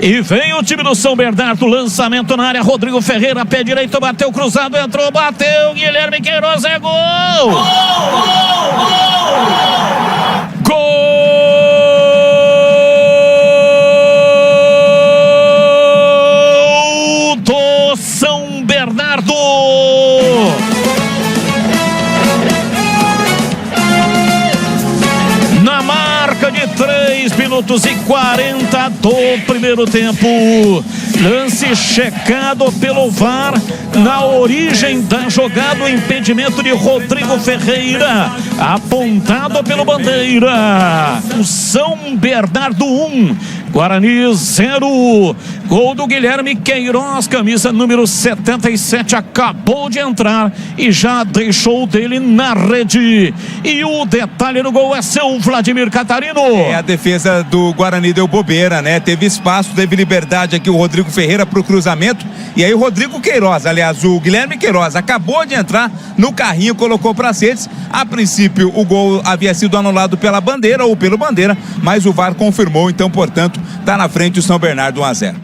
E vem o time do São Bernardo, lançamento na área, Rodrigo Ferreira, pé direito, bateu cruzado, entrou, bateu, Guilherme Queiroz, é gol! Gol do São Bernardo! Na marca de 3 minutos e 40 do primeiro tempo. Lance checado pelo VAR. Na origem da jogada, o impedimento de Rodrigo Ferreira, apontado pelo Bandeira. O São Bernardo 1, Guarani 0. Gol do Guilherme Queiroz, camisa número 77, acabou de entrar e já deixou dele na rede. E o detalhe no gol é seu Vladimir Catarino. A defesa do Guarani deu bobeira, né? Teve espaço, teve liberdade aqui o Rodrigo Ferreira pro cruzamento. E aí o Rodrigo Queiroz, aliás, o Guilherme Queiroz, acabou de entrar no carrinho, colocou para redes. A princípio o gol havia sido anulado pela Bandeira ou pelo Bandeira, mas o VAR confirmou, então, portanto, tá na frente o São Bernardo 1-0.